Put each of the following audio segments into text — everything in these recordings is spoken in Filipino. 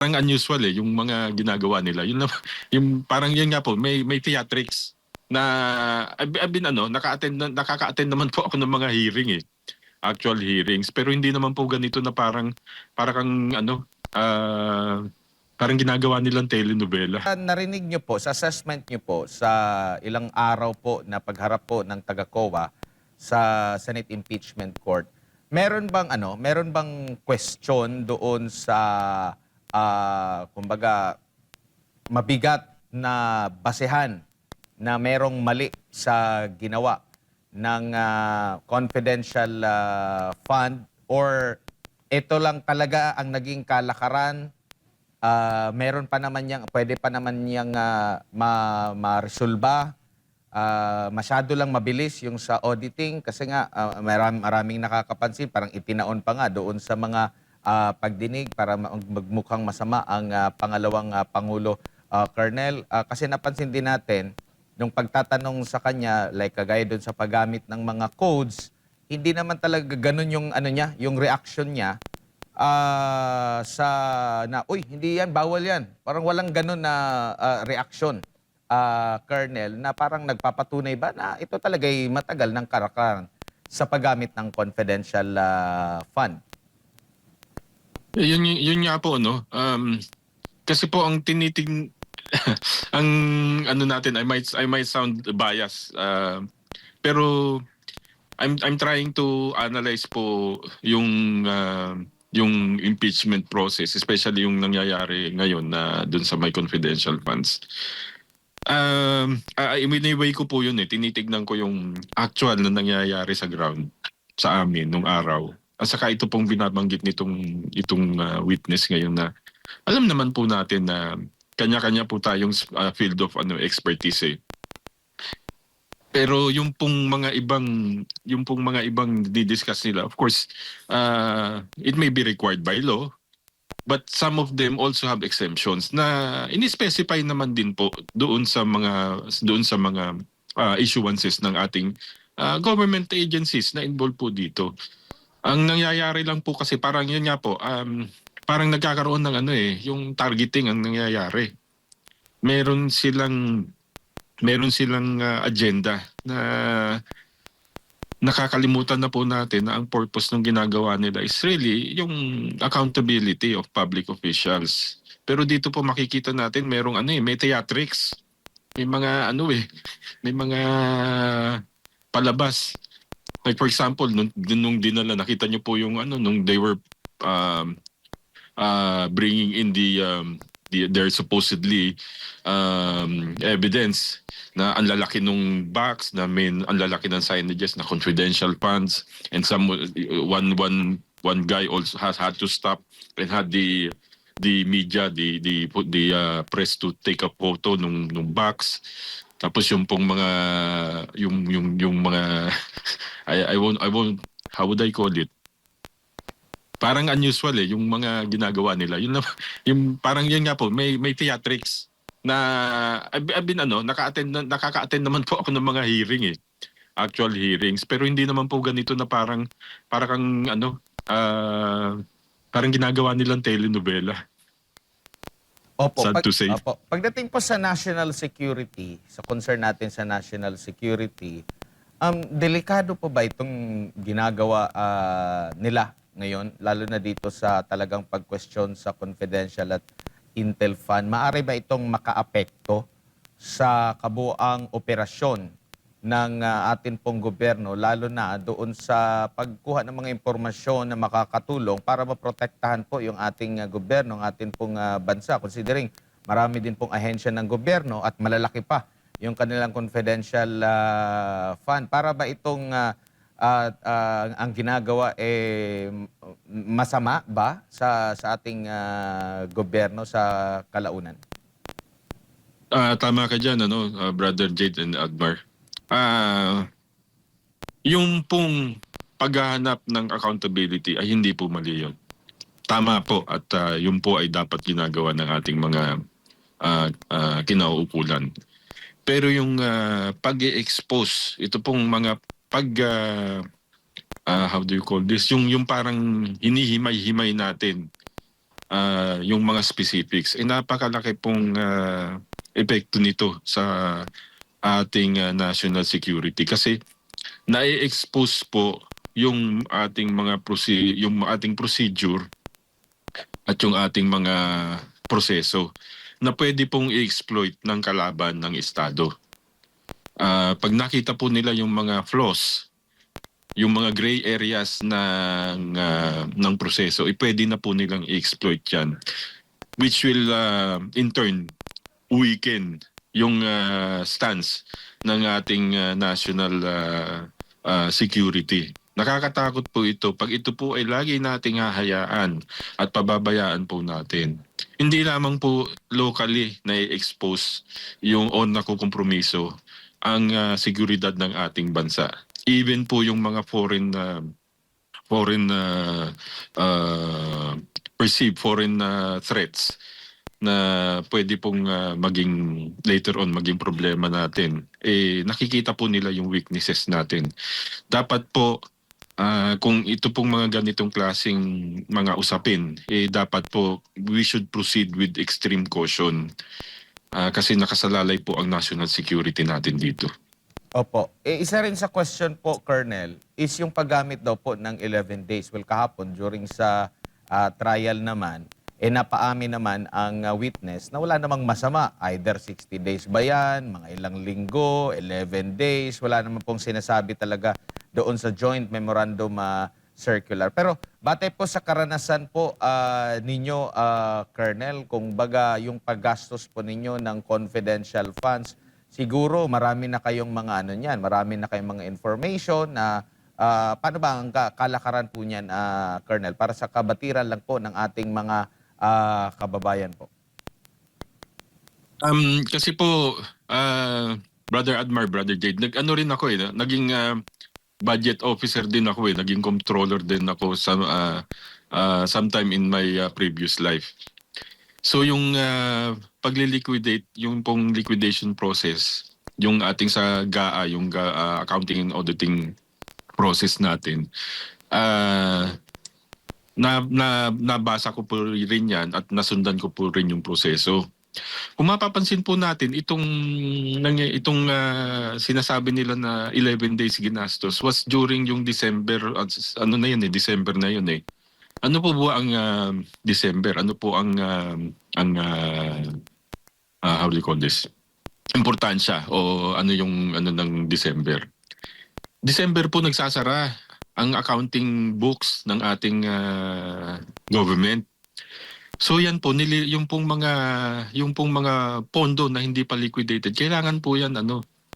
parang unusual eh yung mga ginagawa nila. Yun lang, yung parang yun nga po, may theatrics na I've been nakaka-attend naman po ako ng mga hearing eh, actual hearings, pero hindi naman po ganito na parang parang ginagawa nilang telenovela. Narinig niyo po, sa assessment niyo po, sa ilang araw po na pagharap po ng taga-COA sa Senate Impeachment Court, meron bang question doon sa, kumbaga, mabigat na basehan na merong mali sa ginawa ng confidential fund, or ito lang talaga ang naging kalakaran? Meron pa naman yang pwede pa naman yang maresolba. Masyado lang mabilis yung sa auditing kasi nga maraming nakakapansin, parang itinaon pa nga doon sa mga pagdinig para magmukhang masama ang pangalawang pangulo, Colonel. Kasi napansin din natin nung pagtatanong sa kanya, like kagaya doon sa paggamit ng mga codes, hindi naman talaga ganun yung ano niya, yung reaction niya sa na, uy, hindi yan, bawal yan. Parang walang ganun na reaksyon, Colonel, na parang nagpapatunay ba na ito talaga'y matagal ng karakaran sa paggamit ng confidential fund. Yun nga po no. Kasi po ang ang ano natin, I might sound biased, pero I'm trying to analyze po yung impeachment process, especially yung nangyayari ngayon na dun sa my confidential funds. Way ko po yun eh. Tinitignan ko yung actual na nangyayari sa ground sa amin nung araw. At saka ito pong binabanggit itong witness ngayon na alam naman po natin na kanya-kanya po tayong field of expertise eh. Pero yung pong mga ibang di-discuss nila, of course, it may be required by law, but some of them also have exemptions na ini-specify naman din po doon sa mga issuances ng ating government agencies na involved po dito. Ang nangyayari lang po kasi parang yun nga po, parang nagkakaroon ng yung targeting ang nangyayari. Meron silang agenda na nakakalimutan na po natin na ang purpose ng ginagawa nila is really yung accountability of public officials. Pero dito po makikita natin may theatrics. May mga may mga palabas. Like for example, nung dinala, nakita niyo po yung nung they were um, bringing in their supposedly evidence na ang lalaki nung box, na ang lalaki ng signages na confidential funds, and one guy also has had to stop and had the media, the press to take a photo nung box. Tapos yung pong mga yung mga I won't, how would I call it, parang unusual eh yung mga ginagawa nila. Yun lang, yung parang yun nga po, may theatrics na I've been nakaka-attend naman po ako ng mga hearing eh, actual hearings, pero hindi naman po ganito na parang parang ginagawa nilang telenovela. Opo, Sad to say. pagdating po sa national security, sa concern natin sa national security, delikado po ba itong ginagawa nila ngayon, lalo na dito sa talagang pag-question sa confidential at intel fund? Maaari ba itong makaapekto sa kabuang operasyon ng atin pong gobyerno, lalo na doon sa pagkuha ng mga impormasyon na makakatulong para maprotektahan po yung ating gobyerno, ang atin pong bansa, considering marami din pong ahensya ng gobyerno at malalaki pa yung kanilang confidential fund? Para ba itong ang ginagawa masama ba sa ating gobyerno sa kalaunan? Tama ka dyan, Brother Jade and Admar. Yung pong paghahanap ng accountability ay hindi po mali yun. Tama po, at yun po ay dapat ginagawa ng ating mga kinauukulan. Pero yung pag-i-expose, ito pong mga how do you call this? Yung parang hinihimay-himay natin yung mga specifics. Napakalaki pong epekto nito sa ating national security kasi na-expose po yung ating yung ating procedure at yung ating mga proseso na pwede pong i-exploit ng kalaban ng Estado. Pag nakita po nila yung mga flaws, yung mga gray areas ng proseso, pwede na po nilang i-exploit yan, which will in turn weaken yung stance ng ating national security. Nakakatakot po ito pag ito po ay lagi nating hahayaan at pababayaan po natin. Hindi lamang po locally na expose yung nakukompromiso ang seguridad ng ating bansa. Even po yung mga foreign perceived foreign threats na pwede pong maging later on maging problema natin, nakikita po nila yung weaknesses natin. Dapat po kung ito pong mga ganitong klaseng mga usapin, dapat po we should proceed with extreme caution kasi nakasalalay po ang national security natin dito. Opo. Isa rin sa question po, Colonel, is yung paggamit daw po ng 11 days. Well, kahapon, during sa trial naman, napaamin naman ang witness na wala namang masama. Either 60 days ba yan, mga ilang linggo, 11 days, wala naman pong sinasabi talaga doon sa joint memorandum circular. Pero batay po sa karanasan po ninyo, Colonel, kung baga yung paggastos po ninyo ng confidential funds, siguro marami na kayong mga ano niyan, marami na kayong mga information na paano ba ang kalakaran po niyan, Colonel, para sa kabatiran lang po ng ating mga kababayan po. Kasi po, Brother Admar, Brother Jade, nag-ano rin ako naging budget officer din ako naging controller din ako sa sometime in my previous life. So yung pagliliquidate, yung pong liquidation process, yung ating sa GAA, yung accounting and auditing process natin, nabasa ko po rin yan at nasundan ko po rin yung proseso. Kung mapapansin po natin, itong sinasabi nila na 11 days ginastos was during yung December, ano na yun December na yun Ano po ba ang December? Ano po ang how do you call this? Importansya o ano yung ano ng December? December po nagsasara ang accounting books ng ating government. So yan po yung pong mga pondo na hindi pa liquidated, kailangan po yan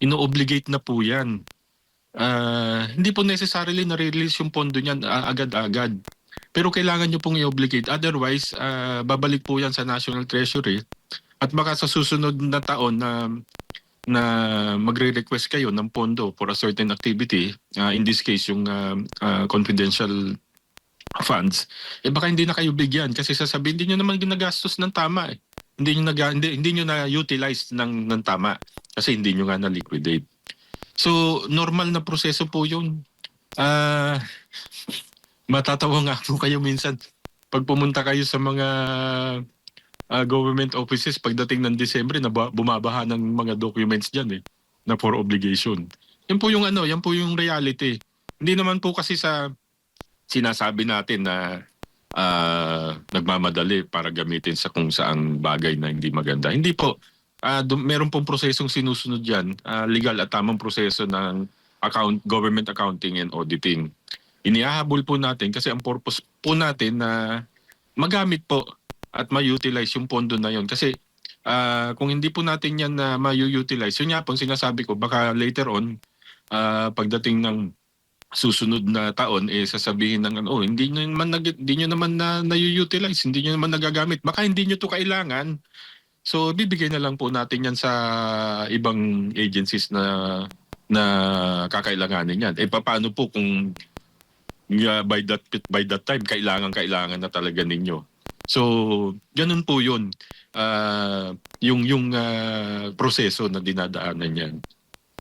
ino-obligate na po yan. Hindi po necessarily na-release yung pondo niyan agad-agad. Pero kailangan nyo pong i-obligate. Otherwise, babalik po yan sa National Treasury. At baka sa susunod na taon na magre-request kayo ng pondo for a certain activity, in this case yung confidential funds, baka hindi na kayo bigyan kasi sasabihin hindi nyo naman ginagastos ng tama Hindi nyo na-utilize ng tama kasi hindi nyo nga na-liquidate. So, normal na proseso po yun. Matatawa nga po kayo minsan pag pumunta kayo sa mga government offices pagdating ng Disyembre na bumabaha ng mga documents dyan na for obligation. Yan po yung reality. Hindi naman po kasi sa sinasabi natin na nagmamadali para gamitin sa kung saang bagay na hindi maganda. Hindi po. Meron pong prosesong sinusunod yan, legal at tamang proseso ng government accounting and auditing. Inihahabol po natin kasi ang purpose po natin na magamit po at ma-utilize yung pondo na yon. Kasi kung hindi po natin yan na ma-utilize, yun nga po sinasabi ko, baka later on, pagdating ng susunod na taon sasabihin ng hindi niyo naman na-utilize, hindi niyo naman nagagamit. Baka hindi niyo to kailangan. So bibigay na lang po natin yan sa ibang agencies na kakailanganin yan. Paano po kung by that time kailangan na talaga ninyo. So ganun po 'yun. Yung proseso na dinadaanan yan.